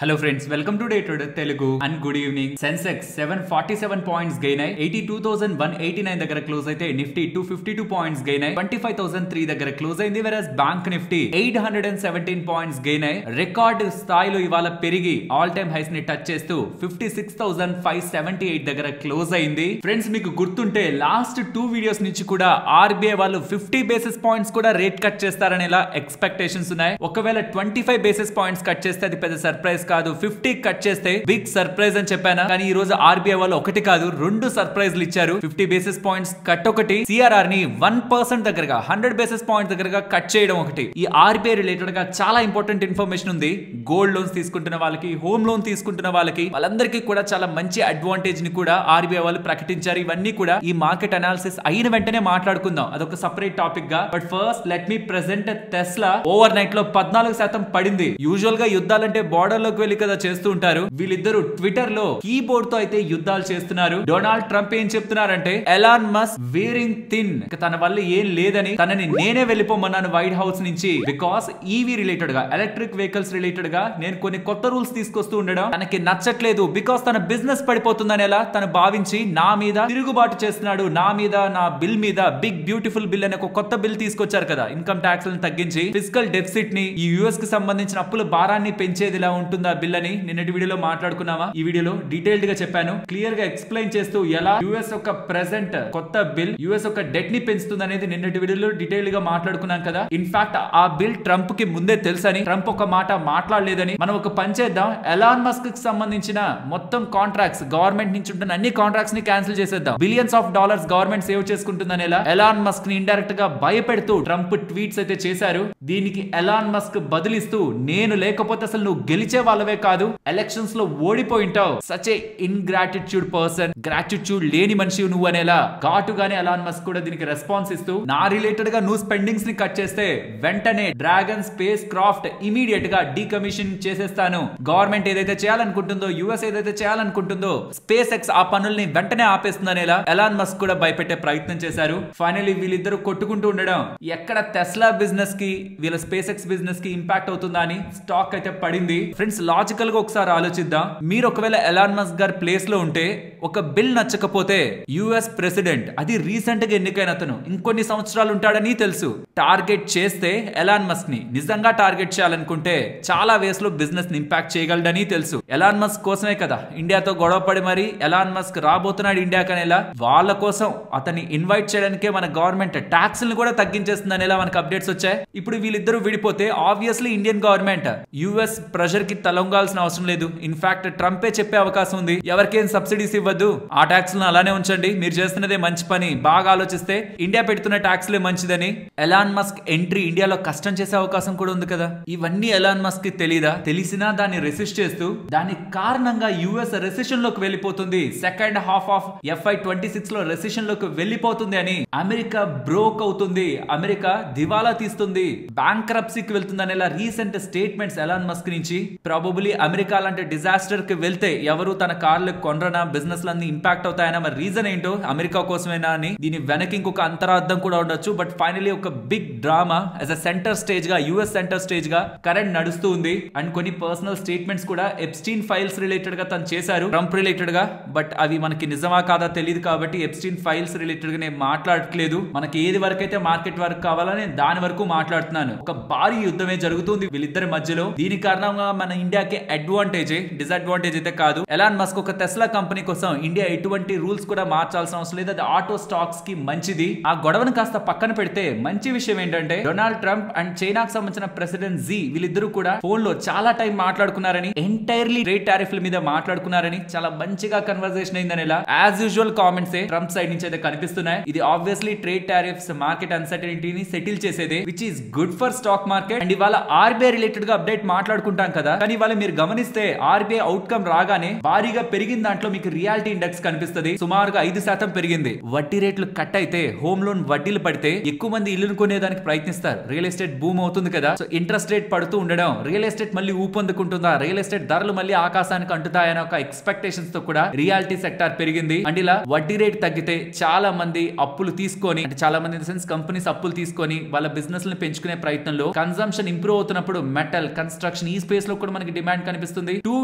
Hello friends, welcome to Day Trader Telugu and good evening. Sensex 747 points gain అయ్యి 82,189 దగ్గర close అయితే Nifty 252 points gain అయ్యి 25,003 దగ్గర close అయింది. వెరస్ బ్యాంక్ నిఫ్టీ 817 పాయింట్స్ గెయిన్ అయ్యి record స్థాయిలో ఇవాళ పెరిగి ఆల్ టైమ్ హైస్ ని టచ్ చేస్తూ 56,578 దగ్గర క్లోజ్ అయింది. ఫ్రెండ్స్ మీకు గుర్తుంటే లాస్ట్ 2 వీడియోస్ నుంచి కూడా ఆర్బీఐ వాళ్ళు 50 బేసిస్ పాయింట్స్ కూడా రేట్ కట్ చేస్తారని ఇలా ఎక్స్పెక్టేషన్స్ ఉన్నాయి. ఒకవేళ 25 బేసిస్ పాయింట్స్ కట్ చేస్తే అది పెద్ద సర్ప్రైజ్ కాదు, 50 కట్ చేస్తే బిగ్ సర్ప్రైజ్ అని చెప్పాను. కానీ ఈ రోజు ఆర్బీఐ వాళ్ళు ఒకటి కాదు 2 సర్ప్రైజ్లు ఇచ్చారు. 50 బేసిస్ పాయింట్స్ కట్ ఒకటి, సిఆర్ఆర్ ని 1% దగ్గరగా 100 బేసిస్ పాయింట్స్ దగ్గరగా కట్ చేయడం ఒకటి. ఈ ఆర్బీఐ రిలేటెడ్ గా చాలా ఇంపార్టెంట్ ఇన్ఫర్మేషన్ ఉంది. గోల్డ్ లోన్స్ తీసుకుంటున్న వాళ్ళకి, హోమ్ లోన్ తీసుకుంటున్న వాళ్ళకి, వాళ్ళందరికీ కూడా చాలా మంచి అడ్వాంటేజ్ ని కూడా ఆర్బీఐ వాళ్ళు ప్రకటించారు. ఇవన్నీ కూడా ఈ మార్కెట్ అనాలిసిస్ అయిన వెంటనే మాట్లాడుకుందాం, అదొక సెపరేట్ టాపిక్ గా. But first let me present Tesla over night లో 14% పడింది. యూజువల్ గా యుద్ధాలంటే బార్డర్ లోకి వెళ్ళి కదా చేస్తూ ఉంటారు. వీళ్ళిద్దరు ట్విట్టర్ లో కీబోర్డ్ తో అయితే యుద్ధాలు చేస్తున్నారు. డొనాల్డ్ ట్రంప్ ఏం చెప్తున్నారంటే ఎలాన్ మస్క్ వేరింగ్ థిన్, తన వల్ల ఏం లేదని, తనని నేనే వెళ్ళిపోమన్నాను వైట్ హౌస్ నుంచి. బికాస్ ఈవీ రిలేటెడ్ గా, ఎలక్ట్రిక్ వెహికల్స్ రిలేటెడ్ గా నేను కొన్ని కొత్త రూల్స్ తీసుకొస్తూ ఉండడం తనకి నచ్చట్లేదు. బికాస్ తన బిజినెస్ పడిపోతుందని ఎలా తను భావించి నా మీద తిరుగుబాటు చేస్తున్నాడు. నా మీద, నా బిల్ మీద బిగ్ బ్యూటిఫుల్ బిల్ అనే ఒక కొత్త బిల్ తీసుకొచ్చారు కదా, ఇన్కమ్ ట్యాక్స్ లను తగ్గించి ఫిజికల్ డెఫిసిట్ ని, ఈ యుఎస్ కి సంబంధించిన అప్పుల భారాన్ని పెంచేది ఇలా ఉంటుందా బిల్ అని నిన్నటి వీడియోలో మాట్లాడుకున్నామా. ఈ వీడియోలో డీటెయిల్డ్ గా చెప్పాను, క్లియర్ గా ఎక్స్ప్లెయిన్ చేస్తూ ఎలా యుఎస్ యొక్క ప్రెసెంట్ కొత్త బిల్ యుఎస్ యొక్క డెట్ ని పెంచుతుంది అనేది నిన్నటి వీడియోలో డీటెయిల్డ్ గా మాట్లాడుకున్నాం కదా. ఇన్ఫాక్ట్ ఆ బిల్ ట్రంప్ కి ముందే తెలుసని, ట్రంప్ ఒక మాట మాట్లాడలేదని, మనం ఒక పని చేద్దాం, ఎలాన్ మస్క్ కి సంబంధించిన మొత్తం కాంట్రాక్ట్స్, గవర్నమెంట్ నుంచి ఉంటున్న అన్ని కాంట్రాక్ట్స్ ని క్యాన్సిల్ చేసేద్దాం, billions of dollars government save చేసుకుంటుందని ఎలా ఎలాన్ మస్క్ ని ఇండైరెక్ట్ గా భయపెడుతూ ట్రంప్ ట్వీట్స్ అయితే చేశారు. దీనికి ఎలాన్ మస్క్ బదిలిస్తూ, నేను లేకపోతే అసలు నువ్వు గెలిచే వాళ్ళవే కాదు, ఎలక్షన్స్ లో ఓడిపోయింటావు, సచ్ ఏ ఇన్గ్రాటిట్యూడ్ పర్సన్, గ్రాటిట్యూడ్ లేని మనిషి నువ్వు అనేలా ఘాటుగానే ఎలాన్ మస్క్ కూడా దీనికి రెస్పాన్స్ ఇస్తూ, నా రిలేటెడ్ గా నువ్వు స్పెండింగ్స్ ని కట్ చేస్తే వెంటనే డ్రాగన్ స్పేస్ క్రాఫ్ట్ ఇమీడియట్ గా డీకమిషన్ చేసేస్తాను, గవర్నమెంట్ ఏదైతే చేయాలనుకుంటుందో, యుఎస్ ఏదైతే చేయాలనుకుంటుందో, స్పేస్ ఎక్స్ ఆ పనుల్ని వెంటనే ఆపేస్తుందనేలా ఎలాన్ మస్క్ కూడా భయపెట్టే ప్రయత్నం చేశారు. ఫైనల్లీ వీళ్ళిద్దరూ కొట్టుకుంటూ ఉండడం ఎక్కడ టెస్లా బిజినెస్ కి, వీళ్ళ స్పేస్ ఎక్స్ బిజినెస్ కి ఇంపాక్ట్ అవుతుందా అని స్టాక్ అయితే పడింది. ఫ్రెండ్స్ లాజికల్ గా ఒకసారి ఆలోచిద్దాం, మీరు ఒకవేళ ఎలాన్ మస్క్ గారి ప్లేస్ లో ఉంటే, ఒక బిల్ నచ్చకపోతే యుఎస్ ప్రెసిడెంట్, అది రీసెంట్ గా ఎన్నికైన అతను, ఇంకొన్ని సంవత్సరాలు ఉంటాడని తెలుసు, టార్గెట్ చేస్తే ఎలాన్ మస్క్ ని నిజంగా టార్గెట్ చేయాలనుకుంటే చాలా వేస్ లో బిజినెస్ ని ఇంపాక్ట్ చేయగలడని తెలుసు. ఎలాన్ మస్క్ కోసమే కదా ఇండియాతో గొడవ పడి మరి ఎలాన్ మస్క్ రాబోతున్నాడు ఇండియాకి అనేలా, వాళ్ళ కోసం అతన్ని ఇన్వైట్ చేయడానికే మన గవర్నమెంట్ ట్యాక్స్ ని కూడా తగ్గించేస్తుంది అనేలా మనకు అప్డేట్స్ వచ్చాయి. ఇప్పుడు వీళ్ళిద్దరూ విడిపోతే obviously Indian government US pressure కి తలొంగాల్సిన అవసరం లేదు. ఇన్ఫాక్ట్ ట్రంపే చెప్పే అవకాశం ఉంది, ఎవరికేం సబ్సిడీస్ ఇవ్వద్దు, ఆ ట్యాక్స్ లను అలానే ఉంచండి, మీరు చేస్తున్నదే మంచి పని, బాగా ఆలోచిస్తే ఇండియా పెడుతున్న ట్యాక్స్ లే మంచిదని. ఎలాన్ మస్క్ ఎంట్రీ ఇండియాలో కష్టం చేసే అవకాశం కూడా ఉంది కదా. ఇవన్నీ ఎలాన్ మస్క్ కి తెలీదా? తెలిసినా దాన్ని రెసిస్ట్ చేస్తూ, దాని కారణంగా యుఎస్ రెసిషన్ లోకి వెళ్ళిపోతుంది, సెకండ్ హాఫ్ ఆఫ్ FY26 లో రెసిషన్ లోకి వెళ్ళిపోతుంది అని, అమెరికా బ్రోక్ అవుతుంది, అమెరికా దివాలా తీస్తుంది, బ్యాంక్రప్సీకి వెళ్తుంది అనేలా రీసెంట్ స్టేట్మెంట్స్ ఎలాన్ మస్క్ నుంచి. ప్రాబబులీ అమెరికా లాంటి డిజాస్టర్ కి వెళ్తే ఎవరు తన కార్లు కొనరనా, బిజినెస్ లన్నీ ఇంపాక్ట్ అవుతాయనా, మరి రీజన్ ఏంటో అమెరికా కోసమేనా అని, దీని వెనక ఇంకొక అంతరార్థం కూడా ఉండొచ్చు. బట్ ఫైనలీ ఒక big drama as a centre stage గా, యుఎస్ సెంటర్ స్టేజ్ గా కరెంట్ నడుస్తూ ఉంది. అండ్ కొన్ని పర్సనల్ స్టేట్మెంట్స్ కూడా ఎప్స్టీన్ ఫైల్స్ రిలేటెడ్ గా తను చేశారు ట్రంప్ రిలేటెడ్ గా. బట్ అవి మనకి నిజమా కాదా తెలియదు కాబట్టి ఎప్స్టీన్ ఫైల్స్ రిలేటెడ్ గా నేను మాట్లాడట్లేదు. మనకి ఏది వరకు అయితే మార్కెట్ వరకు కావాలని దాని వరకు మాట్లాడుతున్నాను. ఒక భారీ యుద్ధమే జరుగుతుంది వీళ్ళిద్దరి మధ్యలో. దీని కారణంగా మన ఇండియాకి అడ్వాంటేజ్, డిసడ్వాంటేజ్ అయితే కాదు. ఎలాన్ మస్క్ ఒక టెస్లా కంపెనీ కోసం ఇండియా ఎటువంటి రూల్స్ కూడా మార్చాల్సిన అవసరం లేదు, అది ఆటో స్టాక్స్ కి మంచిది. ఆ గొడవను కాస్త పక్కన పెడితే మంచి విషయం ఏంటంటే, డొనాల్డ్ ట్రంప్ అండ్ చైనాకు సంబంధించిన ప్రెసిడెంట్ జీ వీళ్ళిద్దరూ కూడా ఫోన్ లో చాలా టైం మాట్లాడుకున్నారని, ఎంటైర్లీ ట్రేడ్ టారిఫ్ల మీద మాట్లాడుకున్నారని, చాలా మంచిగా కన్వర్సేషన్ అయిందని as usual comments Trump side నుంచి అయితే కనిపిస్తున్నాయి. ఇది ఆబ్వియస్లీ ట్రేడ్ టారిఫ్స్, మార్కెట్ అన్సర్టనిటీని సెటిల్ చేసేదే, which is good for stock market. And ఇవాళ ఆర్బీఐ రిలేటెడ్ గా అప్డేట్ మాట్లాడుకుంటాం కదా, కానీ ఇవాళ మీరు గమనిస్తే ఆర్బీఐ అవుట్కమ్ రాగానే భారీగా పెరిగిన దాంట్లో మీకు రియాలిటీ ఇండెక్స్ కనిపిస్తుంది, సుమారుగా 5% పెరిగింది. వడ్డీ రేట్లు కట్ అయితే, హోమ్ లోన్ వడ్డీలు పడితే ఎక్కువ మంది ఇల్లును కొనేదానికి ప్రయత్నిస్తారు, రియల్ ఎస్టేట్ బూమ్ అవుతుంది కదా. సో ఇంట్రెస్ట్ రేట్ పడుతూ ఉండడం, రియల్ ఎస్టేట్ మళ్ళీ ఊపందుకుంటుందా, రియల్ ఎస్టేట్ ధరలు మళ్ళీ ఆకాశానికి అంటుతాయని ఒక ఎక్స్పెక్టేషన్స్ తో కూడా రియాలిటీ సెక్టార్ పెరిగింది. అండ్ ఇలా వడ్డీ రేట్ తగ్గితే చాలా మంది అప్పులు తీసుకొని, అంటే చాలా మంది ఇన్ ద సెన్స్ కంపెనీస్ అప్పులు తీసుకొని వాళ్ళ బిజినెస్ ని పెంచుకునే ప్రయత్నంలో, కన్సంప్షన్ ఇంప్రూవ్ అవుతున్నప్పుడు మెటల్, కన్స్ట్రక్షన్ ఈ స్పేస్ లో కూడా మనకి మనకి డిమాండ్ కనిపిస్తుంది. 2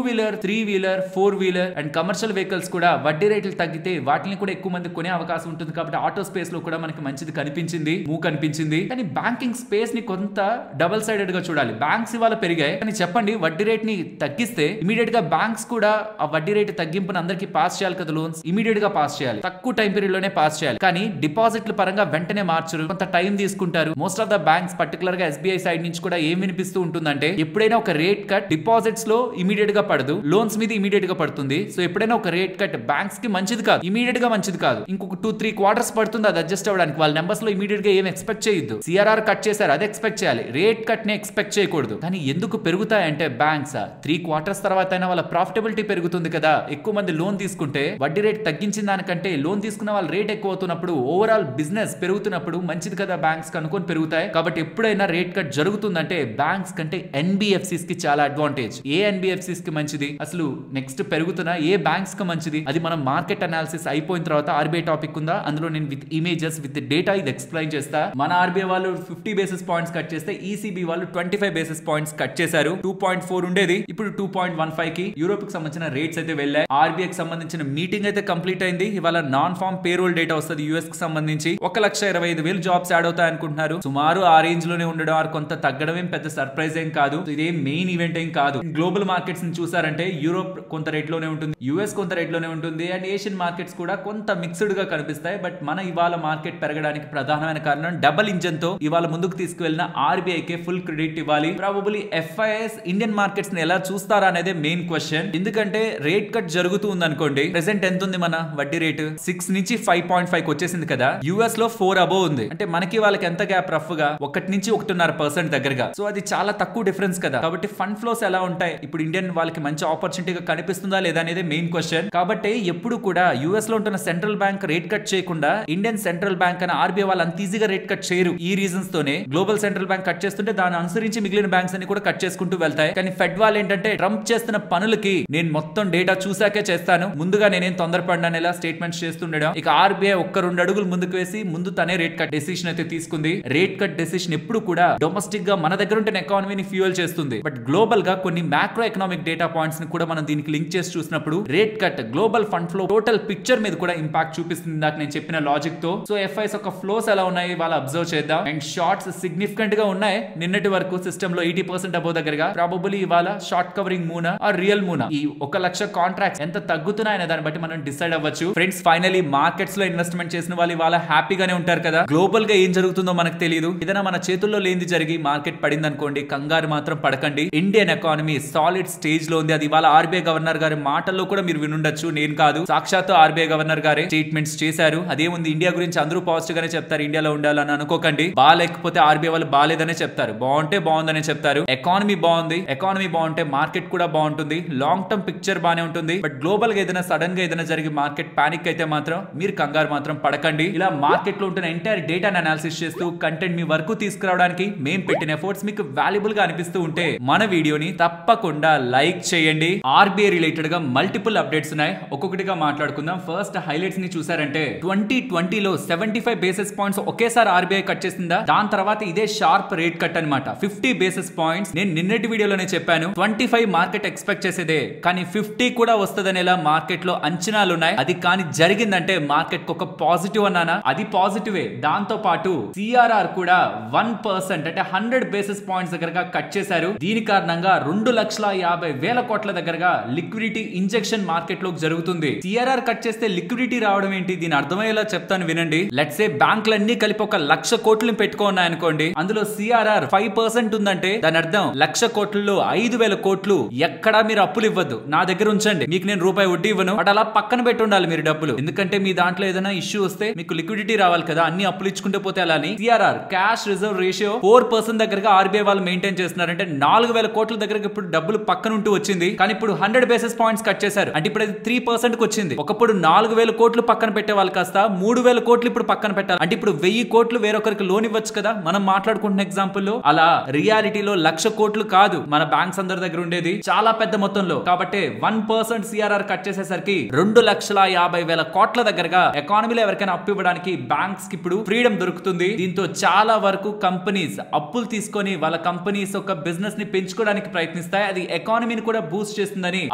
wheeler 3 wheeler 4 wheeler and commercial vehicles కూడా వడ్డీ రేట్లు తగ్గితే వాటిని కూడా ఎక్కువ మంది కొనే అవకాశం ఉంటుంది. కాబట్టి ఆటో స్పేస్ లో కూడా మనకి మంచిది కనిపించింది, కనిపించింది. కానీ బ్యాంకింగ్ స్పేస్ ని కొంత డబుల్ సైడెడ్ గా చూడాలి. బ్యాంక్స్ ఇవాళ పెరిగాయి కానీ చెప్పండి వడ్డీ రేట్ ని తగ్గిస్తే ఇమీడియట్ గా బ్యాంక్స్ కూడా ఆ వడ్డీ రేటు తగ్గింపుని అందరికి పాస్ చేయాలి కదా. లోన్స్ ఇమీడియట్ గా పాస్ చేయాలి, తక్కువ టైం పీరియడ్ లోనే పాస్ చేయాలి. కానీ డిపాజిట్ల పరంగా వెంటనే మార్చరు, కొంత టైం తీసుకుంటారు. Most of the banks particular గా ఎస్బీఐ సైడ్ నుంచి కూడా ఏం వినిపిస్తూ ఉంటుందంటే ఎప్పుడైనా ఒక రేట్ కట్ డిపాజిట్స్ లో ఇమీడియట్ గా పడదు, లోన్స్ మీద ఇమీడియట్ గా పడుతుంది. సో ఎప్పుడైనా ఒక రేట్ కట్ బ్యాంక్స్ కి మంచిది కాదు, ఇమీడియట్ గా మంచిది కాదు. ఇంకొక 2-3 క్వార్టర్స్ పడుతుంది అది అడ్జస్ట్ అవ్వడానికి. వాళ్ళ నెంబర్స్ లో ఇమీడియట్ గా ఏం ఎక్స్పెక్ట్ చేయొద్దు. సిఆర్ఆర్ కట్ చేశారు అది ఎక్స్పెక్ట్ చేయాలి, రేట్ కట్ ని ఎక్స్పెక్ట్ చేయకూడదు. కానీ ఎందుకు పెరుగుతాయంటే బ్యాంక్స్ 3 క్వార్టర్స్ తర్వాత అయినా వాళ్ళ ప్రాఫిటబిలిటీ పెరుగుతుంది కదా. ఎక్కువ మంది లోన్ తీసుకుంటే వడ్డీ రేట్ తగ్గించిన దానికంటే లోన్ తీసుకున్న వాళ్ళ రేట్ ఎక్కువ అవుతున్నప్పుడు ఓవరాల్ బిజినెస్ పెరుగుతున్నప్పుడు మంచిది కదా బ్యాంక్స్ కనుకొని పెరుగుతాయి. కాబట్టి ఎప్పుడైనా రేట్ కట్ జరుగుతుందంటే బ్యాంక్స్ కంటే ఎన్బిఎఫ్సిస్ కి చాలా అడ్వాంటేజ్. ఏ ఎన్బిఎఫ్సిస్ కి మంచిది, అసలు నెక్స్ట్ పెరుగుతున్న ఏ బ్యాంక్స్ కి మంచిది, అది మనం మార్కెట్ అనాలిసిస్ అయిపోయిన తర్వాత ఆర్బీఐ టాపిక్ ఉందా అందులో నేను విత్ ఇమేజెస్ విత్ డేటా ఇది ఎక్స్ప్లెయిన్ చేస్తా. మన ఆర్బీఐ వాళ్ళు 50 బేసిస్ పాయింట్స్ కట్ చేస్తే ఈసీబీ వాళ్ళు 25 బేసిస్ పాయింట్స్ కట్ చేశారు. 2.4 ఉండేది ఇప్పుడు 2.15 కి. యూరోప్ కి సంబంధించిన రేట్స్ అయితే వెళ్ళాయి. ఆర్బీఐ కి సంబంధించిన మీటింగ్ అయితే కంప్లీట్ అయింది. ఇవాళ నాన్ ఫార్మ్ పేరోల్ డేటా వస్తుంది యూఎస్ కి సంబంధించి. 1,25,000 జాబ్స్ యాడ్ అవుతాయి అనుకుంటున్నారు. సుమారు ఆ రేంజ్ లోనే ఉండడం ఆర్ కొంత తగ్గడం ఏం పెద్ద సర్ప్రైజ్ ఏం కాదు. ఇదేం మెయిన్ ఈవెంట్ ఏం కాదు. గ్లోబల్ మార్కెట్స్ ని చూసారంటే యూరోప్ కొంత రేట్ లోనే ఉంటుంది, యూఎస్ కొంత రేట్ లోనే ఉంటుంది అండ్ ఏషియన్ మార్కెట్స్ కూడా కొంత మిక్స్డ్ గా కనిపిస్తాయి. బట్ మన ఇవాళ మార్కెట్ పెరగడానికి ప్రధానమైన కారణం డబుల్ ఇంజన్ తో ఇవాళ ముందుకు తీసుకువెళ్ళిన ఆర్బీఐకి ఫుల్ క్రెడిట్ ఇవ్వాలి. ప్రాబబుల్లీ ఎఫ్ఐఎస్ ఇండియన్ మార్కెట్స్ ని ఎలా చూస్తారా అనేది మెయిన్ క్వశ్చన్. ఎందుకంటే రేట్ కట్ జరుగుతూ ఉంది అనుకోండి, ప్రెసెంట్ ఎంత ఉంది మన వడ్డీ రేటు 6 నుంచి 5.5 వచ్చేసింది కదా. యూఎస్ లో 4 అబోవ్ ఉంది. అంటే మనకి వాళ్ళకి ఎంత గ్యాప్ రఫ్ గా 1 నుంచి 1.5% దగ్గరగా. సో అది చాలా తక్కువ డిఫరెన్స్ కదా. కాబట్టి ఫండ్ ఫ్లోస్ ఎలా ఉంటాయి, ఇప్పుడు ఇండియన్ వాళ్ళకి మంచి ఆపర్చునిటీగా కనిపిస్తుందా లేదా అనేది మెయిన్ క్వశ్చన్. కాబట్టి ఎప్పుడు కూడా యూఎస్ లో ఉంటున్న సెంట్రల్ బ్యాంక్ రేట్ కట్ చేయకుండా ఇండియన్ సెంట్రల్ బ్యాంక్ అని ఆర్బీఐ వాళ్ళు అంత ఈజీగా రేట్ కట్ చేయరు. ఈ రీజన్స్ తోనే గ్లోబల్ సెంట్రల్ బ్యాంక్ కట్ చేస్తుంటే దాన్ని అనుసరించి మిగిలిన బ్యాంక్స్ అన్ని కూడా కట్ చేసుకుంటూ వెళ్తాయి. కానీ ఫెడ్ వాళ్ళు ఏంటంటే ట్రంప్ చేస్తున్న పనులకి నేను మొత్తం డేటా చూసాకే చేస్తాను, ముందుగా నేనేం తొందరపడ్డాను ఇలా స్టేట్మెంట్స్ చేస్తుండడం. ఇక ఆర్బీఐ 1-2 అడుగులు ముందుకు వేసి ముందు తనే రేట్ కట్ డెసిషన్ అయితే తీసుకుంది. రేట్ కట్ డెసిషన్ ఎప్పుడు కూడా డొమెస్టిక్ గా మన దగ్గర ఉంటే ఎకానమీని ఫ్యూయల్ చేస్తుంది. బట్ గ్లోబల్ గా కొన్ని మ్యాక్రో ఎకనామిక్ డేటా పాయింట్స్ ని కూడా మనం దీనికి లింక్ చేసి చూసినప్పుడు rate cut global fund flow total picture మీద కూడా ఇంపాక్ట్ చూపిస్తుంది నాకు నేను చెప్పిన లాజిక్ తో. సో ఎఫ్ఐస్ ఒక ఫ్లోస్ ఎలా ఉన్నాయి వాళ్ళ అబ్జర్వ్ చేద్దాం. అండ్ షార్ట్స్ సిగ్నిఫికెంట్ గా ఉన్నాయి. నిన్నటి వరకు సిస్టమ్ లో 80% అబోవ్ దగ్గరగా. ప్రాబబుల్లీ ఇవాళ షార్ట్ కవరింగ్ మూనా ఆర్ రియల్ మూనా, ఈ 1 లక్ష కాంట్రాక్ట్స్ ఎంత తగ్గుతున్నాయనే దాన్ని బట్టి మనం డిసైడ్ అవ్వచ్చు. ఫ్రెండ్స్ ఫైనలీ మార్కెట్స్ లో ఇన్వెస్ట్మెంట్ చేసిన వాళ్ళు ఇవాళ హ్యాపీగానే ఉంటారు కదా. గ్లోబల్ గా ఏం జరుగుతుందో మనకు తెలియదు. ఏదైనా మన చేతుల్లో లేనిది జరిగి మార్కెట్ పడింది అనుకోండి, కంగారు మాత్రం పడకండి. ఇండియన్ ఎకానమీ సాలిడ్ స్టేజ్ లో ఉంది. అది ఇవాళ ఆర్బీఐ గవర్నర్ గారి మాటల్లో కూడా మీరు వినుండొచ్చు, నేను కాదు, సాక్షాత్తు ఆర్బీఐ గవర్నర్ గారే స్టేట్మెంట్స్ చేశారు. అదేముంది ఇండియా గురించి అందరూ పాజిటివ్ గానే చెప్తారు, ఇండియాలో ఉండాలని అనుకోకండి. బాగాలేకపోతే ఆర్బీఐ వాళ్ళు బాగాలేదనే చెప్తారు, బాగుంటే బాగుందనే చెప్తారు. ఎకానమీ బాగుంది, ఎకానమీ బాగుంటే మార్కెట్ కూడా బాగుంటుంది. లాంగ్ టర్మ్ పిక్చర్ బానే ఉంటుంది. బట్ గ్లోబల్ గా ఏదైనా సడన్ గా ఏదైనా జరిగి మార్కెట్ పానిక్ అయితే మాత్రం మీరు కంగారు మాత్రం పడకండి. ఇలా మార్కెట్ లో ఉంటున్న ఎంటైర్ డేటాను అనాలిసిస్ చేస్తూ కంటెంట్ మీ వరకు తీసుకురావడానికి మేము పెట్టిన ఎఫర్ట్స్ మీకు వాల్యుబుల్ గా అనిపిస్తూ ఉంటే మన వీడియోని తప్పకుండా లైక్ చేయండి. ఆర్బీఐ రిలేటెడ్ గా మల్టిపుల్ అప్డేట్స్ ఉన్నాయి, ఒక్కొక్కటిగా మాట్లాడుకుందాం. ఫస్ట్ హైలైట్స్ ని చూసారంటే 2020లో 75 బేసిస్ పాయింట్స్ ఒకేసారి ఆర్బీఐ కట్ చేసిందా, దాని తర్వాత ఇదే షార్ప్ రేట్ కట్ అన్నమాట 50 బేసిస్ పాయింట్స్. నేను నిన్నటి వీడియోలోనే చెప్పాను 25 మార్కెట్ ఎక్స్పెక్ట్ చేసేదే, కానీ 50 కూడా వస్తుందనేలా మార్కెట్ లో అంచనాలు ఉన్నాయి. అది కానీ జరిగిందంటే మార్కెట్ ఒక పాజిటివ్ అన్నానా, అది పాజిటివే. దాంతో పాటు సిఆర్ఆర్ కూడా 1% అంటే 100 బేసిస్ పాయింట్స్ దగ్గరగా కట్ చేశారు. దీని కారణంగా 2,50,000 కోట్ల దగ్గరగా లిక్విడిటీ ఇంజెక్షన్ మార్కెట్ లో జరుగుతుంది. సిఆర్ఆర్ కట్ చేస్తే లిక్విడిటీ రావడం ఏంటి, దీని అర్థమయ్యేలా చెప్తాను వినండి. లెట్స్ సే బ్యాంకులన్నీ కలిపి 1,00,000 కోట్లు పెట్టుకున్నాయనుకోండి, అందులో సిఆర్ఆర్ 5% ఉందంటే దాని అర్థం 1,00,000 కోట్లలో 5,000 కోట్లు ఎక్కడా మీరు అప్పులు ఇవ్వద్దు, నా దగ్గర ఉంచండి, మీకు నేను రూపాయి వడ్డీ ఇవ్వను, బట్ అలా పక్కన పెట్టి ఉండాలి మీరు డబ్బులు. ఎందుకంటే మీ దాంట్లో ఏదైనా ఇష్యూ వస్తే మీకు లిక్విడిటీ రావాలి కదా, అన్ని అప్పులు ఇచ్చుకుంటే పోతే అలా అని. సిఆర్ఆర్ క్యాష్ రిజర్వ్ రేషియో 4% దగ్గరగా ఆర్బీఐ వాళ్ళు మెయింటైన్ చేస్తున్నారంటే 4,000 కోట్ల దగ్గరకు ఇప్పుడు డబ్బులు పక్కన ఉంటూ వచ్చింది. కానీ ఇప్పుడు 100 బేసిస్ పాయింట్స్ కట్ చేశారు అంటే ఇప్పుడు అది 3% కి వచ్చింది. ఒకప్పుడు 4,000 కోట్లు పక్కన పెట్టే వాళ్ళు కాస్త 3,000 కోట్లు ఇప్పుడు పక్కన పెట్టాలి. అంటే ఇప్పుడు 1,000 కోట్లు వేరొకరికి లోన్ ఇవ్వచ్చు కదా, మనం మాట్లాడుకుంటున్న ఎగ్జాంపుల్ లో. అలా రియాలిటీలో 1,00,000 కోట్లు కాదు మన బ్యాంక్స్ అందరి దగ్గర ఉండేది, చాలా పెద్ద మొత్తంలో. కాబట్టి 1% సిఆర్ఆర్ కట్ చేసేసరికి 2,50,000 కోట్ల దగ్గరగా ఎకానమీలో ఎవరికైనా అప్పు ఇవ్వడానికి బ్యాంక్స్ కి ఇప్పుడు ఫ్రీడమ్ దొరుకుతుంది. దీంతో చాలా వరకు కంపెనీస్ అప్పులు తీసుకొని వాళ్ళ కంపెనీస్ ఒక బిజినెస్ ని పెంచుకోవడానికి ప్రయత్నం ప్రయత్నిస్తాయి. అది ఎకానమీని కూడా బూస్ట్ చేస్తుందని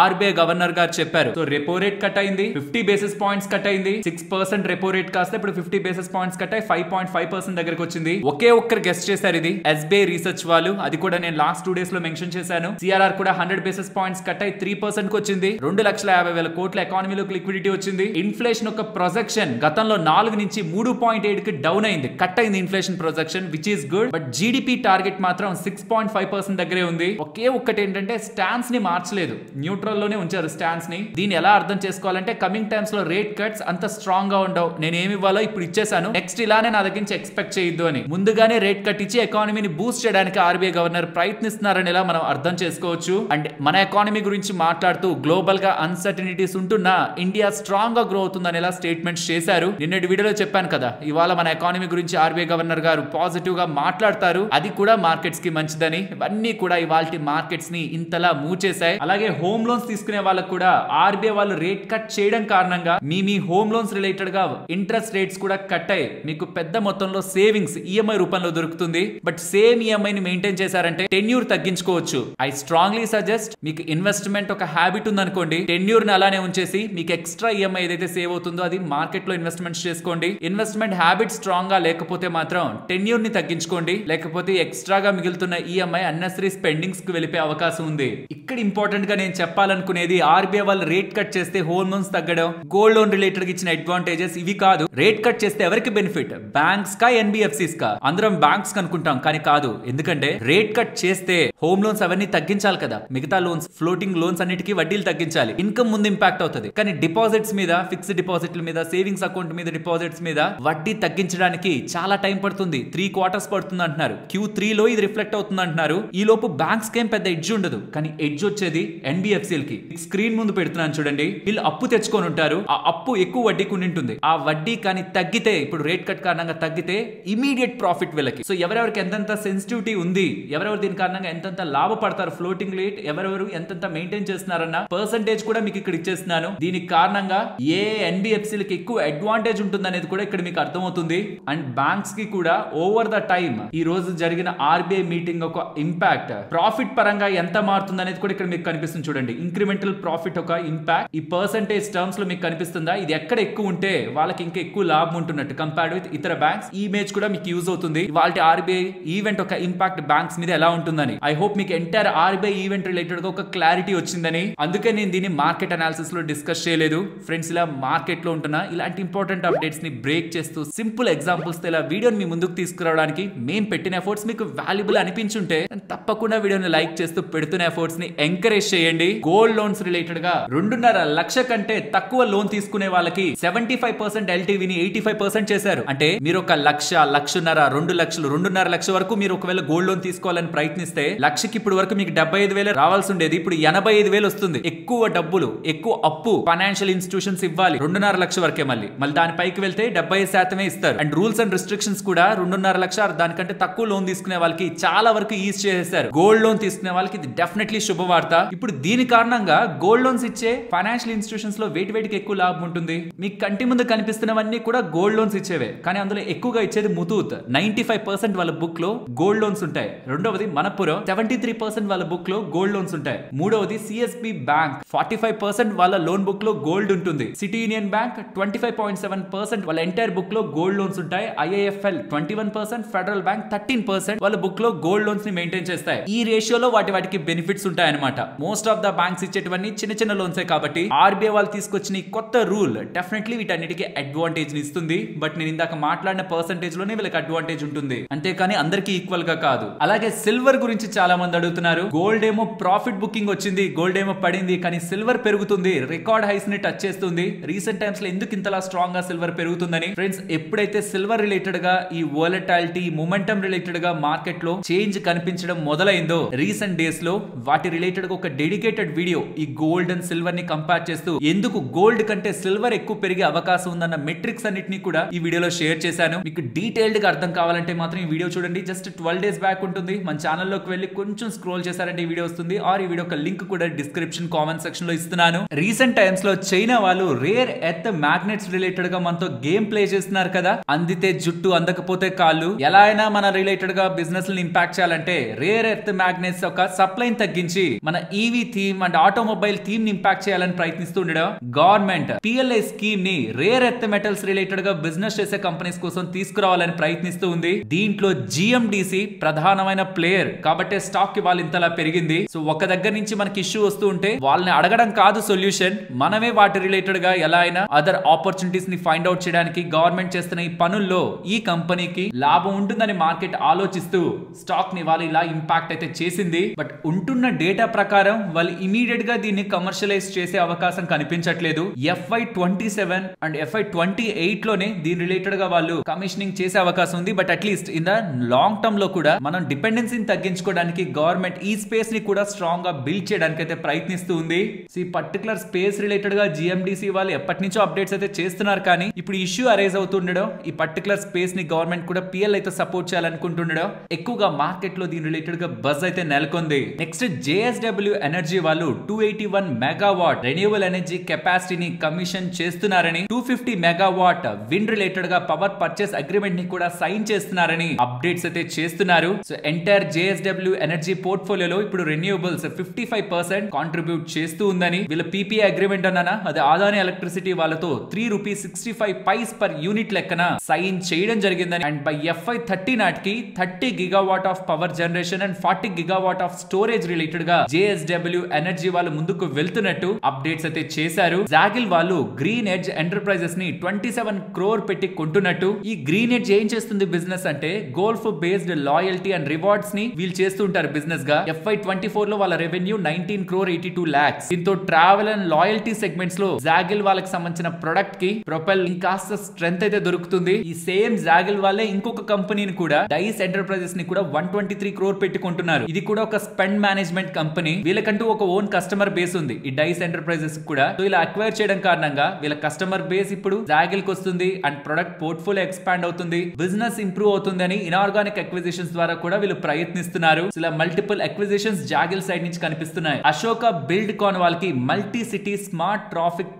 ఆర్బీఐ గవర్నర్ గారు చెప్పారు. సో రెపో రేట్ కట్ అయింది, 50 బేసిస్ పాయింట్స్ కట్ అయింది. 6% రెపో రేట్ కాస్త ఇప్పుడు 50 బేసిస్ పాయింట్స్ కట్ అయి 5.5% దగ్గరకు వచ్చింది. ఒకే ఒక్కరు గెస్ట్ చేశారు ఇది, ఎస్బీఐ రీసెర్చ్ వాళ్ళు. అది కూడా నేను లాస్ట్ 2 డేస్ లో మెన్షన్ చేశాను. సిఆర్ఆర్ కూడా 100 బేసిస్ పాయింట్స్ కట్ అయి 3% కు వచ్చింది. 2,50,000 కోట్ల ఎకానమీలోకి లిక్విడిటీ వచ్చింది. ఇన్ఫ్లేషన్ ఒక ప్రొజెక్షన్ గతంలో 4 నుంచి 3.7 కి డౌన్ అయింది, కట్ అయింది inflation projection, which is good. But GDP target మాత్రం 6.5% దగ్గరే ఉంది. ఒకే ఒక్కటి ఏంటంటే స్టాన్స్ ని మార్చలేదు, న్యూట్రల్ లోనే ఉంచారు స్టాన్స్ ని. దీన్ని ఎలా అర్థం చేసుకోవాలంటే కమింగ్ టైమ్స్ లో రేట్ కట్స్ అంత స్ట్రాంగ్ గా ఉండవు. నేను ఏమి ఇవ్వాలో ఇప్పుడు ఇచ్చేసాను, నెక్స్ట్ ఇలానే నా దగ్గర నుంచి ఎక్స్పెక్ట్ చేయొద్దు అని ముందుగానే రేట్ కట్ ఇచ్చి ఎకానమీని బూస్ట్ చేయడానికి ఆర్బీఐ గవర్నర్ ప్రయత్నిస్తున్నారని ఇలా మనం అర్థం చేసుకోవచ్చు. అండ్ మన ఎకానమీ గురించి మాట్లాడుతూ గ్లోబల్ గా అన్సర్టనిటీస్ ఉంటున్నా ఇండియా స్ట్రాంగ్ గా గ్రో అవుతుందని ఇలా స్టేట్మెంట్స్ చేశారు. నిన్నటి వీడియోలో చెప్పాను కదా, ఇవాళ మన ఎకానమీ గురించి ఆర్బీఐ గవర్నర్ గారు పాజిటివ్ గా మాట్లాడతారు, అది కూడా మార్కెట్స్ కి మంచిదని. ఇవన్నీ కూడా ఇవాళ మార్కెట్స్ ని ఇంతలా మూవ్ చేశాయి. అలాగే హోమ్ లోన్స్ తీసుకునే వాళ్ళకు కూడా ఆర్బీఐ వాళ్ళు రేట్ కట్ చేయడం కారణంగా మీ హోమ్ లోన్స్ రిలేటెడ్ గా ఇంట్రెస్ట్ రేట్స్ కూడా కట్ అయ్యి మీకు పెద్ద మొత్తంలో సేవింగ్స్ ఈఎంఐ రూపంలో దొరుకుతుంది. బట్ సేమ్ ఈఎంఐ ని మెయింటైన్ చేశారంటే టెన్యూర్ తగ్గించుకోవచ్చు. ఐ స్ట్రాంగ్లీ సజెస్ట్, మీకు ఇన్వెస్ట్మెంట్ ఒక హ్యాబిట్ ఉందనుకోండి, టెన్యూర్ ని అలానే ఉంచేసి మీకు ఎక్స్ట్రా ఈఎంఐ ఏదైతే సేవ్ అవుతుందో అది మార్కెట్ లో ఇన్వెస్ట్మెంట్స్ చేసుకోండి. ఇన్వెస్ట్మెంట్ హ్యాబిట్ స్ట్రాంగ్ గా లేకపోతే మాత్రం టెన్యూర్ ని తగ్గించుకోండి, లేకపోతే ఎక్స్ట్రాగా మిగులుతున్న ఈఎంఐ అన్నెసరీ స్పెండింగ్స్ కి వెళ్ళిపోయే అవకాశం ఉంది. ఇక్కడ ఇంపార్టెంట్ గా నేను చెప్పాలనుకునేది, ఆర్బీఐ వాళ్ళు రేట్ కట్ చేస్తే హోమ్ లోన్స్ తగ్గడం, గోల్డ్ లోన్ రిలేటెడ్ ఇచ్చిన అడ్వాంటేజెస్ ఇవి కాదు. రేట్ కట్ చేస్తే ఎవరికి బెనిఫిట్? బ్యాంక్స్ కా, ఎన్బిఎఫ్సిస్ కా? అందరం బ్యాంక్స్ అనుకుంటాం కానీ కాదు. ఎందుకంటే రేట్ కట్ చేస్తే హోమ్ లోన్స్ అవన్నీ తగ్గించాలి కదా, మిగతా లోన్స్, ఫ్లోటింగ్ లోన్స్ అన్నిటికీ వడ్డీలు తగ్గించాలి, ఇన్కమ్ ముందు ఇంపాక్ట్ అవుతుంది. కానీ డిపాజిట్స్ మీద, ఫిక్స్డ్ డిపాజిట్ల మీద, సేవింగ్స్ అకౌంట్ మీద డిపాజిట్స్ మీద వడ్డీ తగ్గించడానికి చాలా టైం పడుతుంది, 3 quarters పడుతుంది అంటున్నారు. Q3 లో ఇది రిఫ్లెక్ట్ అవుతుంది అంటున్నారు. ఈ లోపు బ్యాంక్స్ కేం పెద్ద ఎడ్జ్ ఉండదు, కానీ ఎడ్జ్ వచ్చేది ఎన్బిఎఫ్సిలకి. స్క్రీన్ ముందు పెడుతున్నాను చూడండి, వీళ్ళు అప్పు తెచ్చుకొని ఉంటారు, ఆ అప్పు ఎక్కువ వడ్డీకి ఉంటుంది. ఆ వడ్డీ కానీ తగ్గితే, ఇప్పుడు రేట్ కట్ కారణంగా తగ్గితే ఇమీడియట్ ప్రాఫిట్ వీళ్ళకి. సో ఎవరెవరికి ఎంతెంత సెన్సిటివిటీ ఉంది, ఎవరెవరు దీని కారణంగా ఎంతెంత లాభపడతారు, ఫ్లోటింగ్ రేట్ ఎవరెవరు ఎంతెంత మెయింటైన్ చేస్తున్నారన్న పర్సంటేజ్ కూడా మీకు ఇక్కడ ఇచ్చేస్తున్నాను. దీనికి కారణంగా ఏ ఎన్బిఎఫ్సిలకి ఎక్కువ అడ్వాంటేజ్ ఉంటుంది అనేది కూడా ఇక్కడ మీకు అర్థమవుతుంది. అండ్ బ్యాంక్స్ కి కూడా ఓవర్ ద టైమ్ ఈ రోజు జరిగిన ఆర్బీఐ మీటింగ్ ఒక ఇంపాక్ట్, ప్రాఫిట్ పరంగా ఎంత మారుతుంది అనేది కూడా ఇక్కడ మీకు కనిపిస్తుంది చూడండి. ఇంక్రిమెంటల్ ప్రాఫిట్ ఒక ఇంపాక్ట్ ఈ పర్సంటేజ్ టర్మ్స్ లో మీకు కనిపిస్తుందా? ఇది ఎక్కడ ఎక్కువ ఉంటే వాళ్ళకి ఇంకా ఎక్కువ లాభం ఉంటున్నట్టు కంపేర్డ్ విత్ ఇతర బ్యాంక్స్. ఈ ఇమేజ్ కూడా మీకు యూజ్ అవుతుంది. వాళ్ళ ఆర్బీఐ ఈవెంట్ ఒక ఇంపాక్ట్ బ్యాంక్స్ మీద ఎలా ఉంటుందని. ఐ హోప్ మీకు ఎంటైర్ ఆర్బీఐ ఈవెంట్ రిలేటెడ్ గా ఒక క్లారిటీ వచ్చిందని. అందుకే నేను దీన్ని మార్కెట్ అనాలిసిస్ లో డిస్కస్ చేయలేదు ఫ్రెండ్స్. ఇలా మార్కెట్ లో ఉంటున్నా ఇలాంటి ఇంపార్టెంట్ అప్డేట్స్ ని బ్రేక్ చేస్తూ సింపుల్ ఎగ్జాంపుల్స్ తో ఇలా వీడియోని మీ ముందుకు తీసుకురావడానికి మేము పెట్టిన ఎఫర్ట్స్ మీకు వాల్యుబుల్ అనిపించుంటే తప్పకుండా వీడియోని లైక్ చేస్తూ పెడుతున్న ఎఫర్ట్స్ ని ఎంకరేజ్ చేయండి. గోల్డ్ లోన్స్ రిలేటెడ్ గా 2.5 లక్ష కంటే తక్కువ లోన్ తీసుకునే వాళ్ళకి 75% ఎల్టీవీని 85% చేశారు. అంటే మీరు ఒక లక్ష, లక్షన్నర, 2 లక్షలు, 2.5 లక్ష వరకు మీరు ఒకవేళ గోల్డ్ లోన్ తీసుకోవాలని ప్రయత్నిస్తే లక్షకి ఇప్పుడు వరకు మీకు 75,000 రావాల్సి ఉండేది, ఇప్పుడు 85,000 వస్తుంది. ఎక్కువ డబ్బులు, ఎక్కువ అప్పు ఫైనాన్షియల్ ఇన్స్టిట్యూషన్స్ ఇవ్వాలి 2.5 లక్ష వరకే. మళ్ళీ దాని పైకి వెళ్తే 70% ఇస్తారు. అండ్ రూల్స్ అండ్ రిస్ట్రిక్షన్స్ కూడా 2.5 లక్ష దానికంటే తక్కువ లోన్ తీసుకునే వాళ్ళకి చాలా వరకు ఈజ్ చేసేసారు. గోల్డ్ లోన్ తీసుకునే వాళ్ళకి ఇది డెఫినెట్లీ శుభవార్త. ఇప్పుడు దీని కారణంగా గోల్డ్ లోన్స్ ఇచ్చే ఫైనాన్షియల్ ఇన్స్టిట్యూషన్స్ లో వేటికి ఎక్కువ లాభం ఉంటుంది? మీకు కంటి ముందు కనిపిస్తున్నవన్నీ కూడా గోల్డ్ లోన్స్ ఇచ్చేవే, కానీ అందులో ఎక్కువగా ఇచ్చేది ముతూత్. 95% వాళ్ళ బుక్ లో గోల్డ్ లోన్స్ ఉంటాయి. రెండవది మనపురం 73% వాళ్ళ బుక్ లో గోల్డ్ లోన్స్ ఉంటాయి. మూడవది సిఎస్బి బ్యాంక్ 45% వాళ్ళ లోన్ బుక్ లో గోల్డ్ ఉంటుంది. సిటీ యూనియన్ బ్యాంక్ 25.7% వాళ్ళ ఎంటైర్ బుక్ లో గోల్డ్ లోన్స్ ఉంటాయి. ఐఐఎఫ్ఎల్ 21%, ఫెడరల్ బ్యాంక్ 13% వాళ్ళ బుక్ లో గోల్డ్ లోన్స్ ని మెయింటైన్ చేస్తాయి. ఈ రేషియోలో వాటికి బెనిఫిట్స్ ఉంటాయి అనమాట. మోస్ట్ ఆఫ్ ద బ్యాంక్స్ ఇచ్చేటివన్నీ చిన్న లోన్సే కాబట్టి ఆర్బీఐ వాళ్ళు తీసుకొచ్చిన ఈ కొత్త రూల్ డెఫినెట్లీ వీటన్నిటికీ అడ్వాంటేజ్ ఇస్తుంది. బట్ నేను ఇందాక మాట్లాడిన పర్సంటేజ్ లోనే వీళ్ళకి అడ్వాంటేజ్ ఉంటుంది, అంతేకాని అందరికీ ఈక్వల్ గా కాదు. అలాగే సిల్వర్ గురించి చాలా మంది అడుగుతున్నారు. గోల్డ్ ఏమో ప్రాఫిట్ బుకింగ్ వచ్చింది, గోల్డ్ ఏమో పడింది, కానీ సిల్వర్ పెరుగుతుంది, రికార్డ్ హైస్ ని టచ్ చేస్తుంది. రీసెంట్ టైమ్స్ లో ఎందుకు ఇంతలా స్ట్రాంగ్ గా సిల్వర్ పెరుగుతుందని ఫ్రెండ్స్, ఎప్పుడైతే సిల్వర్ రిలేటెడ్ గా ఈ వోలటాలిటీ, మొమెంటం రిలేటెడ్ గా మార్కెట్ లో చేంజ్ కనిపించడం మొదలైందో రీసెంట్ డేస్ లో వాటి రిలేటెడ్ గా ఒక డెడికేటెడ్ వీడియో ఈ గోల్డ్ అండ్ సిల్వర్ ని కంపేర్ చేస్తూ ఎందుకు గోల్డ్ కంటే సిల్వర్ ఎక్కువ పెరిగే అవకాశం ఉందన్న మెట్రిక్స్ అన్నిటిని కూడా ఈ వీడియోలో షేర్ చేశాను. మీకు డీటెయిల్డ్ గా అర్థం కావాలంటే మాత్రం ఈ వీడియో చూడండి. జస్ట్ 12 days బ్యాక్ ఉంటుంది. మన ఛానల్లోకి వెళ్ళి కొంచెం స్క్రోల్ చేశారంటే ఈ వీడియో వస్తుంది. ఆర్ ఈ వీడియో ఒక లింక్ కూడా డిస్క్రిప్షన్ కామెంట్ సెక్షన్ లో ఇస్తున్నాను. రీసెంట్ టైమ్స్ లో చైనా వాళ్ళు రేర్ ఎర్త్ మ్యాగ్నెట్స్ రిలేటెడ్ గా మనతో గేమ్ ప్లే చేస్తున్నారు కదా. అందితే జుట్టు, అందకపోతే కాళ్ళు. ఎలా అయినా మన రిలేటెడ్ గా బిజినెస్ ఇంపాక్ట్ చేయాలంటే రేర్ ఎర్త్ మ్యాగ్నెట్స్ ఒక యొక్క సప్లైని తగ్గించి మన EV theme and automobile theme ని ఇంపాక్ట్ చేయాలని ప్రయత్నిస్తుండడం గవర్నమెంట్ పిఎల్ఐ స్కీమ్ ని రేర్ ఎర్త్ మెటల్స్ రిలేటెడ్ గా బిజినెస్ చేసే కంపెనీస్ కోసం తీసుకురావాలని ప్రయత్నిస్తూ ఉంది. దీంట్లో జిఎండిసి ప్రధానమైన ప్లేయర్ కాబట్టి స్టాక్ ఇవాళ ఇంతలా పెరిగింది. సో ఒక దగ్గర నుంచి మనకి ఇష్యూ వస్తూ ఉంటే వాళ్ళని అడగడం కాదు సొల్యూషన్, మనమే వాటి రిలేటెడ్ గా ఎలా అయినా అదర్ ఆపర్చునిటీస్ ని ఫైండ్ అవుట్ చేయడానికి గవర్నమెంట్ చేస్తున్న ఈ పనుల్లో ఈ కంపెనీకి లాభం ఉంటుందని మార్కెట్ ఆలోచిస్తూ స్టాక్ ని వాళ్ళు ఇలా ఇంపాక్ట్ అయితే చేసింది. బట్ ఉంటున్న డేటా ప్రకారం వాళ్ళు ఇమీడియట్ గా దీన్ని కమర్షియలైజ్ చేసే అవకాశం కనిపించట్లేదు. FY27 అండ్ FY28 లోనే దీని రిలేటెడ్ గా వాళ్ళు కమిషనింగ్ చేసే అవకాశం ఉంది. But at least in the long term లో కూడా మనం డిపెండెన్సీని తగ్గించుకోవడానికి గవర్నమెంట్ ఈ స్పేస్ ని కూడా స్ట్రాంగ్ గా బిల్డ్ చేయడానికి అయితే ప్రయత్నిస్తూ ఉంది. సో ఈ పర్టికులర్ స్పేస్ రిలేటెడ్ గా జిఎండిసి వాళ్ళు ఎప్పటి నుంచో అప్డేట్స్ అయితే చేస్తున్నారు, కానీ ఇప్పుడు ఇష్యూ అరైజ్ అవుతుండడం ఈ పర్టికులర్ స్పేస్ ని గవర్నమెంట్ కూడా పిఎల్ అయితే సపోర్ట్ చేయాలనుకుంటుండడం ఎక్కువగా మార్కెట్ లో దీని రిలేటెడ్ గా బజ్ అయితే నెలకొంది. నెక్స్ట్ జేఎస్డబ్ల్యూ ఎనర్జీ వాళ్ళు 281 మెగావాట్ రెన్యూవల్ ఎనర్జీ కెపాసిటీని కమిషన్ చేస్తున్నారని, 250 మెగావాట్ విండ్ రిలేటెడ్ గా పవర్ పర్చేస్ అగ్రిమెంట్ ని కూడా సైన్ చేస్తున్నారని అప్డేట్స్ అయితే చేస్తున్నారు. సో ఎంటైర్ జేఎస్డబ్ల్యూ ఎనర్జీ పోర్ట్ఫోలియోలో ఇప్పుడు రెన్యూవబుల్స్ 55% కాంట్రిబ్యూట్ చేస్తూ ఉందని, వీళ్ళ పీపీఐ అగ్రిమెంట్ అన్నా అది ఆదాని ఎలక్ట్రిసిటీ వాళ్ళతో ₹3.65 పర్ యూనిట్ లెక్కన సైన్ చేయడం జరిగిందని, అండ్ బై FY30 నాటికి 30 gigawatt of power generation and 40 gigawatt of storage related గా జేఎస్డబ్ల్యూ ఎనర్జీ వాళ్ళు ముందుకు వెళ్తున్నట్టు అప్డేట్స్ అయితే చేశారు. జాగిల్ వాళ్ళు గ్రీన్ ఎడ్జ్ ఎంటర్ప్రైజెస్ ని 27 crore పెట్టి కొంటున్నట్టు. ఈ గ్రీన్ ఎడ్జ్ ఏం చేస్తుంది బిజినెస్ అంటే golf based loyalty and rewards ని వీళ్ళు చేస్తుంటారు బిజినెస్ గా. FY24 లో వాళ్ళ రెవెన్యూ 19.82 crore. దీంతో ట్రావెల్ అండ్ లాయల్టీ సెగ్మెంట్స్ లో జాగిల్ వాళ్ళకి సంబంధించిన ప్రొడక్ట్ కి ప్రొపెల్ ఇంకాస్త స్ట్రెంత్ అయితే దొరుకుతుంది. ఈ సేమ్ జాగిల్ వాళ్ళే ఇంకొక కంపెనీని కూడా డైస్ ఎంటర్ప్రైజెస్ ని కూడా 123 crore పెట్టుకుంటున్నారు. ఇది కూడా ఒక స్పెండ్ మేనేజ్మెంట్ కంపెనీ. వీళ్ళకంటూ ఒక ఓన్ కస్టమర్ బేస్ ఉంది ఈ డైస్ ఎంటర్ప్రైజెస్ కూడా. సో ఇలా అక్వైర్ చేయడం కారణంగా వీళ్ళ కస్టమర్ బేస్ ఇప్పుడు జాగిల్ కి వస్తుంది అండ్ ప్రొడక్ట్ పోర్ట్ఫోలియో ఎక్స్పాండ్ అవుతుంది, బిజినెస్ ఇంప్రూవ్ అవుతుంది అని ఇనార్గానిక్ అక్విజిషన్స్ ద్వారా కూడా వీళ్ళు ప్రయత్నిస్తున్నారు. ఇలా మల్టిపుల్ అక్విజిషన్స్ జాగిల్ సైడ్ నుంచి కనిపిస్తున్నాయి. అశోక బిల్డ్ కాన్ వాళ్ళకి multi city smart traffic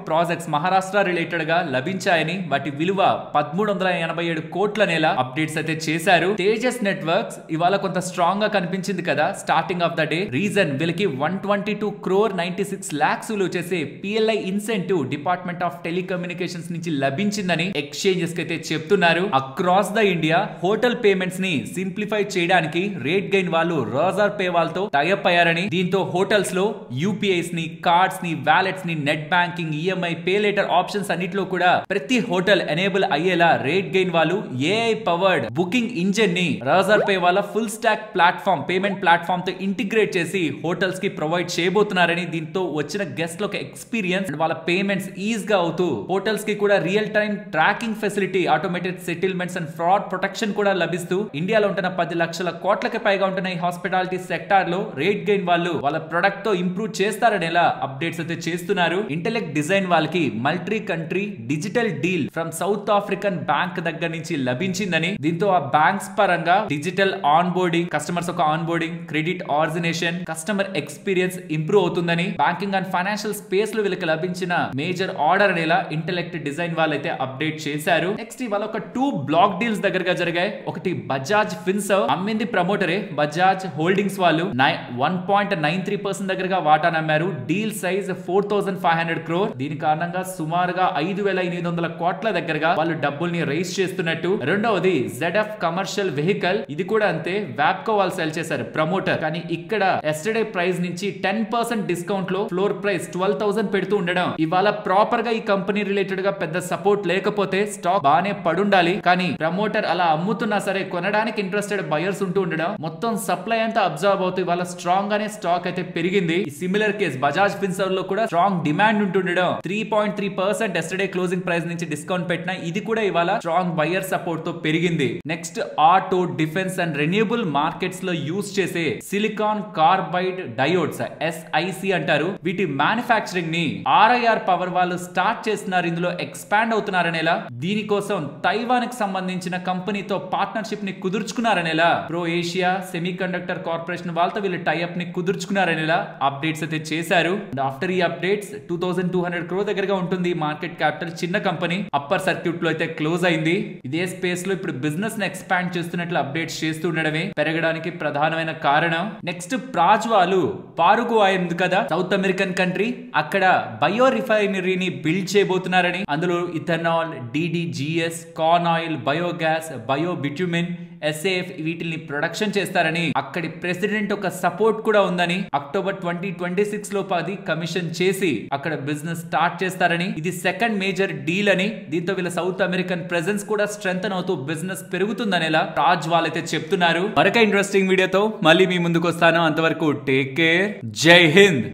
projects Maharashtra related గా లభించాయని, వాటి విలువ 1387 కోట్ల నెల అప్డేట్స్ అయితే చేశారు. తేజస్ నెట్వర్క్స్ ఇవాళ కొంత స్ట్రాంగ్ గా కనిపించింది కదా starting of the day. Reason వీళ్ళకి 122 crore 96 lakhs విలువ చేసే PLI incentive department of telecommunications నుంచి లభించిందని ఎక్స్చేంజెస్ కి అయితే చెప్తున్నారు. Across the India hotel payments ని సింప్లిఫై చేయడానికి రేట్ గెయిన్ వాళ్ళు రోజర్ పే వాళ్ళతో టైఅప్ అయ్యారని, దీంతో హోటల్స్ లో యూపీఐస్ ని, కార్డ్స్ ని, వాలెట్స్ ని, net banking, EMI, pay later options అన్నిట్లో కూడా ప్రతి హోటల్ ఎనేబుల్ అయ్యేలా రేట్ గెయిన్ వాళ్ళు ఏఐ పవర్డ్ బుకింగ్ ఇంజిన్ ని రోజర్ పే వాళ్ళ full stock platform payment platform తో ఇంటిగ్రేట్ చేసి హోటల్స్ కి ప్రొవైడ్ చేయబోతున్నారని, దీంతో వచ్చిన గెస్ట్ ఒక ఎక్స్పీరియన్స్ వాళ్ళ పేమెంట్స్ ఈజ్ గా అవుతూ హోటల్స్ కి కూడా real time tracking facility, automated settlements and fraud protection కూడా లభిస్తూ ఇండియాలో ఉంటున్న 10 లక్షల కోట్లకి పైగా ఉంటున్న ఈ హాస్పిటాలిటీ సెక్టార్ లో రేట్ గెయిన్ వాళ్ళు వాళ్ళ ప్రొడక్ట్ తో ఇంప్రూవ్ చేస్తారని ఎలా అప్డేట్స్ అయితే చేస్తున్నారు. ఇంటెలెక్ట్ డిజైన్ వాళ్ళకి multi country digital deal from south African bank దగ్గర నుంచి లభించిందని, దీంతో ఆ బ్యాంక్స్ పరంగా డిజిటల్ ఆన్ బోర్డింగ్, కస్టమర్స్ ఒక on boarding, credit origination, customer experience improve అవుతుందని, బ్యాంకింగ్ అండ్ ఫైనాన్షియల్ స్పేస్ లో వీళ్ళకి లభించిన మేజర్ ఆర్డర్ అనేలా ఇంటెలెక్ట్ డిజైన్ వాళ్ళైతే అప్డేట్ చేశారు. నెక్స్ట్ ఇవాళ ఒక 2 బ్లాక్ డీల్స్ దగ్గరగా జరిగాయి. ఒకటి బజాజ్ ఫిన్సర్వ్ అమ్మింది ప్రమోటరే బజాజ్ హోల్డింగ్స్ వాళ్ళు 1.93% దగ్గరగా వాటా నమ్మారు. Deal size 4500 crore. దీని కారణంగా సుమారుగా 5800 కోట్ల దగ్గరగా వాళ్ళు డబ్బుల్ని రైజ్ చేస్తున్నట్టు. రెండవది ZF కమర్షియల్ వెహికల్, ఇది కూడా అంతే వ్యాప్కో వాళ్ళు సెల్ చేశారు ప్రమోటర్, కానీ ఇక్కడ ఎస్టర్డే ప్రైస్ నుంచి 10% డిస్కౌంట్ లో ఫ్లోర్ ప్రైస్ 12,000 పెడుతూ ఉండడం, ఇవాళ ప్రాపర్ గా ఈ కంపెనీ రిలేటెడ్ గా పెద్ద సపోర్ట్ లేకపోతే స్టాక్ బానే పడుండాలి, కానీ ప్రమోటర్ అలా అమ్ముతున్నా సరే కొనడానికి ఇంట్రెస్టెడ్ బయర్స్ ఉంటూ ఉండడం, మొత్తం సప్లై అంతా అబ్జర్వ్ అవుతూ ఇవాళ స్ట్రాంగ్ గానే స్టాక్ అయితే పెరిగింది. ఈ సిమిలర్ కేస్ బజాజ్ ఫిన్సర్వ్ లో కూడా స్ట్రాంగ్ డిమాండ్ ఉంటుండడం 3.3% ఎస్టర్డే క్లోజింగ్ ప్రైస్ నుంచి డిస్కౌంట్ పెట్టినా ఇది కూడా ఇవాళ స్ట్రాంగ్ బయర్ సపోర్ట్ తో పెరిగింది. Next auto, defence and renewable markets లో యూస్ చేసే సిలికాన్ కార్బైడ్ డయోడ్స్ SiC అంటారు. వీటి మ్యానుఫ్యాక్చరింగ్ ని RIR పవర్ వాళ్ళు స్టార్ట్ చేస్తున్నారు, ఇందులో ఎక్స్పాండ్ అవుతున్నారనేలా. దీనికోసం తైవాన్ కి సంబంధించిన కంపెనీతో పార్ట్నర్షిప్ ని కుదుర్చుకున్నారనేలా pro Asia semiconductor corporation వాళ్ళతో వీళ్ళు టైఅప్ ని కుదుర్చుకున్నారనేలా అప్డేట్స్ అయితే చేశారు. ఆఫ్టర్ ఈ అప్డేట్స్ 2200 crore దగ్గరగా ఉంటుంది మార్కెట్ క్యాపిటల్. చిన్న కంపెనీ అప్పర్ సర్క్యూట్ లో అయితే క్లోజ్ అయింది. ఇదే స్పేస్ లో ఇప్పుడు బిజినెస్ ని ఎక్స్పాండ్ చేస్తున్నట్లు అప్డేట్స్ చేస్తూ ఉండడమే పెరగడానికి పెరగడానికి ప్రధానమైన కారణం. నెక్స్ట్ ప్రాజ్ వాళ్ళు పారుగ్వాయ్ ఉంది కదా, సౌత్ అమెరికన్ కంట్రీ, అక్కడ బయో రిఫైనరీని బిల్డ్ చేయబోతున్నారని, అందులో ethanol, DDGS, corn oil, biogas, bio bitumen, SAF వీటిని ప్రొడక్షన్ చేస్తారని, అక్కడి ప్రెసిడెంట్ ఒక సపోర్ట్ కూడా ఉందని, అక్టోబర్ 2026 లోపు అది కమిషన్ చేసి అక్కడ బిజినెస్ స్టార్ట్ చేస్తారని, ఇది సెకండ్ మేజర్ డీల్ అని, దీంతో వీళ్ళ సౌత్ అమెరికన్ ప్రెజెన్స్ కూడా స్ట్రెంథన్ అవుతూ బిజినెస్ పెరుగుతుందనేలా రాజ్ వాళ్ళైతే చెప్తున్నారు. మరొక ఇంట్రెస్టింగ్ వీడియోతో మళ్ళీ మీ ముందుకు వస్తాను. అంతవరకు టేక్ కేర్. జై హింద్.